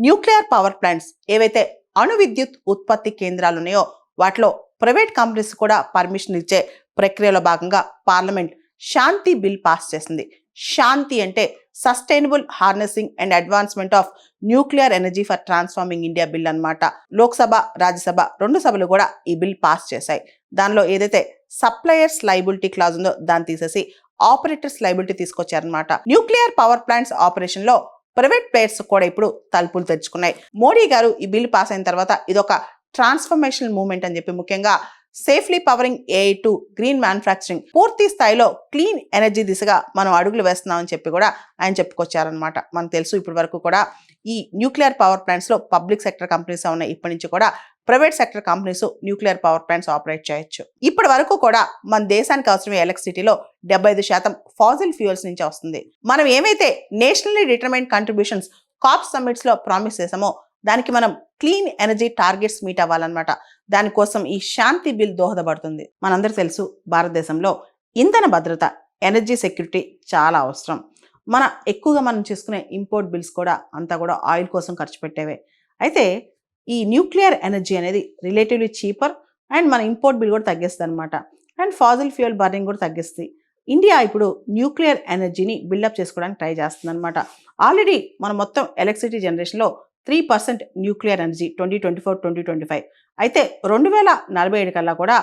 Nuclear power plants ఏవైతే అణు విద్యుత్ ఉత్పత్తి కేంద్రాలు ఉన్నాయో వాటిలో ప్రైవేట్ కంపెనీస్ కూడా పర్మిషన్ ఇచ్చే ప్రక్రియలో భాగంగా పార్లమెంట్ శాంతి బిల్ పాస్ చేసింది. శాంతి అంటే sustainable harnessing and advancement of nuclear energy for transforming India bill అన్నమాట. లోక్సభ, రాజ్యసభ రెండు సభలు కూడా ఈ బిల్ పాస్ చేశాయి. దానిలో ఏదైతే సప్లయర్స్ లైబిలిటీ క్లాజ్ ఉందో దాన్ని తీసేసి ఆపరేటర్స్ లైబిలిటీ తీసుకొచ్చారనమాట. న్యూక్లియర్ పవర్ ప్లాంట్స్ ఆపరేషన్ లో ప్రైవేట్ ప్లేయర్స్ కూడా ఇప్పుడు తలుపులు తెరుచుకున్నాయి. మోడీ గారు ఈ బిల్ పాస్ అయిన తర్వాత ఇదొక ట్రాన్స్ఫర్మేషనల్ మూవ్మెంట్ అని చెప్పి, ముఖ్యంగా safely pouring AI to green manufacturing, పూర్తి స్థాయిలో క్లీన్ ఎనర్జీ దిశగా మనం అడుగులు వేస్తున్నామని చెప్పి కూడా ఆయన చెప్పుకొచ్చారనమాట. మనకు తెలుసు ఇప్పటి వరకు కూడా ఈ న్యూక్లియర్ పవర్ ప్లాంట్స్ లో పబ్లిక్ సెక్టర్ కంపెనీస్ ఉన్నాయి. ఇప్పటి నుంచి కూడా private sector companies nuclear power plants operate చేయొచ్చు. ఇప్పటి వరకు కూడా మన దేశానికి అవసరమే ఎలక్ట్రిసిటీలో 75% ఫాసిల్ ఫ్యూయల్స్ నుంచి వస్తుంది. మనం ఏమైతే nationally determined contributions COP summits లో ప్రామిస్ చేసామో దానికి మనం క్లీన్ ఎనర్జీ టార్గెట్స్ మీట్ అవ్వాలన్నమాట. దానికోసం ఈ శాంతి బిల్ దోహదపడుతుంది. మనందరూ తెలుసు భారతదేశంలో ఇంధన భద్రత, ఎనర్జీ సెక్యూరిటీ చాలా అవసరం. ఎక్కువగా మనం చేసుకునే ఇంపోర్ట్ బిల్స్ కూడా అంతా కూడా ఆయిల్ కోసం ఖర్చు పెట్టేవే. అయితే ఈ న్యూక్లియర్ ఎనర్జీ అనేది రిలేటివ్లీ చీపర్ అండ్ మన ఇంపోర్ట్ బిల్ కూడా తగ్గిస్తుంది అనమాట. అండ్ ఫాజిల్ ఫ్యూయల్ బర్నింగ్ కూడా తగ్గిస్తుంది. ఇండియా ఇప్పుడు న్యూక్లియర్ ఎనర్జీని బిల్డప్ చేసుకోవడానికి ట్రై చేస్తుంది అనమాట. ఆల్రెడీ మనం మొత్తం ఎలక్ట్రిసిటీ జనరేషన్లో 3% న్యూక్లియర్ ఎనర్జీ 2024-2025. అయితే 2047 కల్లా కూడా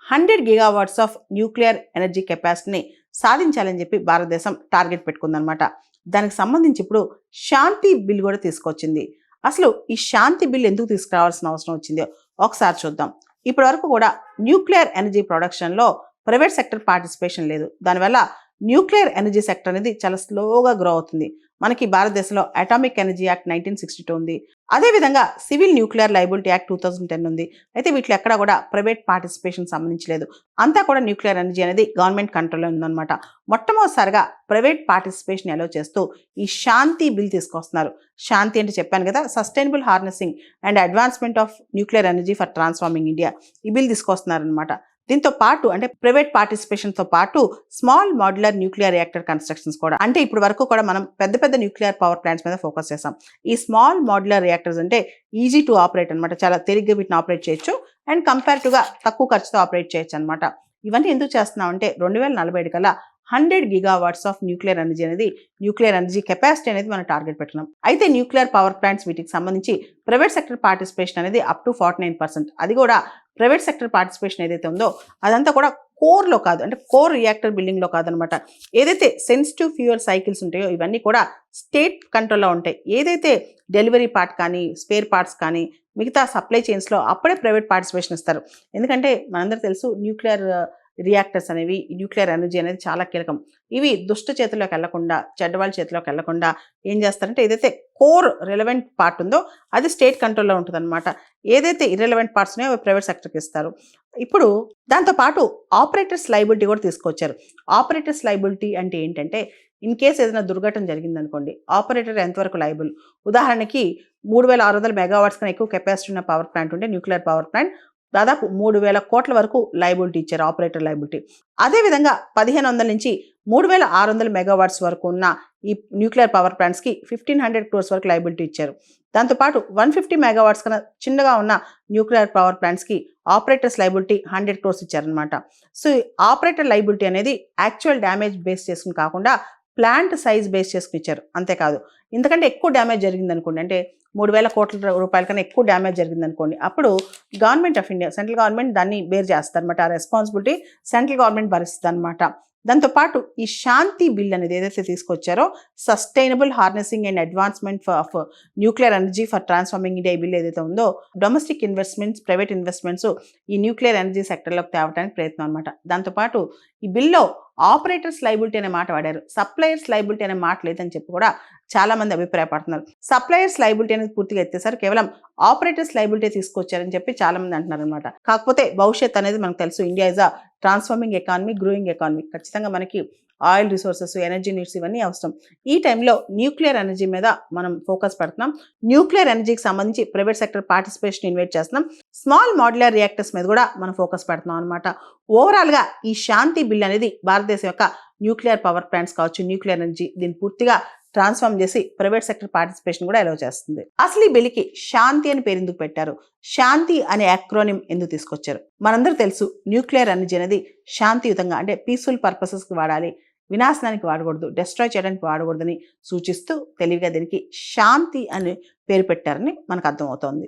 100 GW ఆఫ్ న్యూక్లియర్ ఎనర్జీ కెపాసిటీని సాధించాలని చెప్పి భారతదేశం టార్గెట్ పెట్టుకుందనమాట. దానికి సంబంధించి ఇప్పుడు శాంతి బిల్ కూడా తీసుకొచ్చింది. అసలు ఈ శాంతి బిల్ ఎందుకు తీసుకురావాల్సిన అవసరం వచ్చిందో ఒకసారి చూద్దాం. ఇప్పటి వరకు కూడా న్యూక్లియర్ ఎనర్జీ ప్రొడక్షన్లో ప్రైవేట్ సెక్టర్ పార్టిసిపేషన్ లేదు. దానివల్ల న్యూక్లియర్ ఎనర్జీ సెక్టర్ అనేది చాలా స్లోగా గ్రో అవుతుంది. మనకి భారతదేశంలో అటామిక్ ఎనర్జీ యాక్ట్ 1962 ఉంది. అదేవిధంగా సివిల్ న్యూక్లియర్ లైబిలిటీ యాక్ట్ 2010 ఉంది. అయితే వీటిలో ఎక్కడ కూడా ప్రైవేట్ పార్టిసిపేషన్ సంబంధించలేదు. అంతా కూడా న్యూక్లియర్ ఎనర్జీ అనేది గవర్నమెంట్ కంట్రోల్లో ఉందన్నమాట. మొట్టమొదటిసారిగా ప్రైవేట్ పార్టిసిపేషన్ అలో చేస్తూ ఈ శాంతి బిల్ తీసుకొస్తున్నారు. శాంతి అంటే చెప్పాను కదా, sustainable harnessing and advancement of nuclear energy for transforming India, ఈ బిల్ తీసుకొస్తున్నారనమాట. దీంతో పాటు అంటే ప్రైవేట్ పార్టిసిపేషన్ తో పాటు small modular nuclear reactor constructions కూడా, అంటే ఇప్పుడు వరకు కూడా మనం పెద్ద పెద్ద న్యూక్లియర్ పవర్ ప్లాంట్స్ మీద ఫోకస్ చేసాం. ఈ స్మాల్ మాడ్యులర్ రియాక్టర్స్ అంటే ఈజీ టు ఆపరేట్ అనమాట. చాలా తేలిగ్గా వీటిని ఆపరేట్ చేయొచ్చు అండ్ కంపేరిటివ్గా తక్కువ ఖర్చుతో ఆపరేట్ చేయొచ్చు అనమాట. ఇవన్నీ ఎందుకు చేస్తున్నాం అంటే 2047 కల్లా 100 GW ఆఫ్ న్యూక్లియర్ ఎనర్జీ అనేది, న్యూక్లియర్ ఎనర్జీ కెపాసిటీ అనేది మనం టార్గెట్ పెట్టుకున్నాం. అయితే న్యూక్లియర్ పవర్ ప్లాంట్స్ వీటికి సంబంధించి ప్రైవేట్ సెక్టర్ పార్టిసిపేషన్ అనేది అప్ టు 49%. అది కూడా ప్రైవేట్ సెక్టర్ పార్టిసిపేషన్ ఏదైతే ఉందో అదంతా కూడా కోర్లో కాదు, అంటే కోర్ రియాక్టర్ బిల్డింగ్లో కాదనమాట. ఏదైతే సెన్సిటివ్ ఫ్యూయల్ సైకిల్స్ ఉంటాయో ఇవన్నీ కూడా స్టేట్ కంట్రోల్లో ఉంటాయి. ఏదైతే డెలివరీ పార్ట్ కానీ, స్పేర్ పార్ట్స్ కానీ, మిగతా సప్లై చైన్స్లో అప్పుడే ప్రైవేట్ పార్టిసిపేషన్ ఇస్తారు. ఎందుకంటే మనందరూ తెలుసు న్యూక్లియర్ రియాక్టర్స్ అనేవి, న్యూక్లియర్ ఎనర్జీ అనేది చాలా కీలకం. ఇవి దుష్ట చేతిలోకి వెళ్లకుండా, చెడ్డవాళ్ళ చేతిలోకి వెళ్లకుండా ఏం చేస్తారంటే ఏదైతే కోర్ రిలవెంట్ పార్ట్ ఉందో అది స్టేట్ కంట్రోల్లో ఉంటుంది అనమాట. ఏదైతే ఇర్రెలవెంట్ పార్ట్స్ ఉన్నాయో అవి ప్రైవేట్ సెక్టర్కి ఇస్తారు. ఇప్పుడు దాంతోపాటు ఆపరేటర్స్ లైబిలిటీ కూడా తీసుకొచ్చారు. ఆపరేటర్స్ లైబిలిటీ అంటే ఏంటంటే ఇన్ కేసు ఏదైనా దుర్ఘటన జరిగిందనుకోండి, ఆపరేటర్ ఎంతవరకు లైబుల్. ఉదాహరణకి 3600 MW కన్నా ఎక్కువ కెపాసిటీ ఉన్న పవర్ ప్లాంట్ ఉంటే, న్యూక్లియర్ పవర్ ప్లాంట్ దాదాపు 3000 కోట్ల వరకు లైబిలిటీ ఇచ్చారు, ఆపరేటర్ లైబిలిటీ. అదేవిధంగా 1500 నుంచి 3600 MW వరకు ఉన్న ఈ న్యూక్లియర్ పవర్ ప్లాంట్స్కి 1500 crores వరకు లైబిలిటీ ఇచ్చారు. దాంతోపాటు 150 MW కన్నా చిన్నగా ఉన్న న్యూక్లియర్ పవర్ ప్లాంట్స్కి ఆపరేటర్స్ లైబిలిటీ 100 crores ఇచ్చారనమాట. సో ఆపరేటర్ లైబిలిటీ అనేది యాక్చువల్ డ్యామేజ్ బేస్ చేసుకుని కాకుండా ప్లాంట్ సైజ్ బేస్ చేసుకుని ఇచ్చారు. అంతేకాదు, ఇంతకంటే ఎక్కువ డ్యామేజ్ జరిగింది అనుకోండి, అంటే 3000 కోట్ల రూపాయల కన్నా ఎక్కువ డ్యామేజ్ జరిగింది అనుకోండి, అప్పుడు government of India, central government దాన్ని బేర్ చేస్తుంది అనమాట. ఆ రెస్పాన్సిబిలిటీ సెంట్రల్ గవర్నమెంట్ భరిస్తుంది అనమాట. దాంతోపాటు ఈ శాంతి బిల్ అనేది ఏదైతే తీసుకొచ్చారో, sustainable harnessing and advancement of nuclear energy for transforming India bill ఏదైతే ఉందో, డొమెస్టిక్ ఇన్వెస్ట్మెంట్స్, ప్రైవేట్ ఇన్వెస్ట్మెంట్స్ ఈ న్యూక్లియర్ ఎనర్జీ సెక్టర్లోకి తేవడానికి ప్రయత్నం అనమాట. దాంతోపాటు ఈ బిల్లో ఆపరేటర్స్ లైబిలిటీ అనే మాట వాడారు, సప్లయర్స్ లైబిలిటీ అనే మాట లేదని చెప్పి కూడా చాలా మంది అభిప్రాయపడుతున్నారు. సప్లయర్స్ లైబిలిటీ అనేది పూర్తిగా ఎత్తేసారు, కేవలం ఆపరేటర్స్ లైబిలిటీ తీసుకొచ్చారని చెప్పి చాలా మంది అంటున్నారు అనమాట. కాకపోతే భవిష్యత్ అనేది మనకు తెలుసు, India is a transforming economy, growing economy. ఖచ్చితంగా మనకి ఆయిల్ రిసోర్సెస్, ఎనర్జీ నీడ్స్ ఇవన్నీ అవసరం. ఈ టైంలో న్యూక్లియర్ ఎనర్జీ మీద మనం ఫోకస్ పెడుతున్నాం. న్యూక్లియర్ ఎనర్జీకి సంబంధించి ప్రైవేట్ సెక్టర్ పార్టిసిపేషన్ ఇన్వైట్ చేస్తున్నాం. స్మాల్ మాడ్యులర్ రియాక్టర్స్ మీద కూడా మనం ఫోకస్ పెడుతున్నాం అనమాట. ఓవరాల్గా ఈ శాంతి బిల్ అనేది భారతదేశం యొక్క న్యూక్లియర్ పవర్ ప్లాంట్స్ కావచ్చు, న్యూక్లియర్ ఎనర్జీ, దీన్ని పూర్తిగా ట్రాన్స్ఫార్మ్ చేసి ప్రైవేట్ సెక్టర్ పార్టిసిపేషన్ కూడా అలౌ చేస్తుంది. అసలు ఈ బిల్లుకి శాంతి అని పేరు ఎందుకు పెట్టారు, శాంతి అనే అక్రోనిం ఎందుకు తీసుకొచ్చారు? మనందరూ తెలుసు, న్యూక్లియర్ ఎనర్జీ అనేది శాంతియుతంగా అంటే పీస్ఫుల్ పర్పసెస్కి వాడాలి, వినాశనానికి వాడకూడదు, డెస్ట్రాయ్ చేయడానికి వాడకూడదని సూచిస్తూ తెలివిగా దీనికి శాంతి అని పేరు పెట్టారని మనకు అర్థమవుతోంది.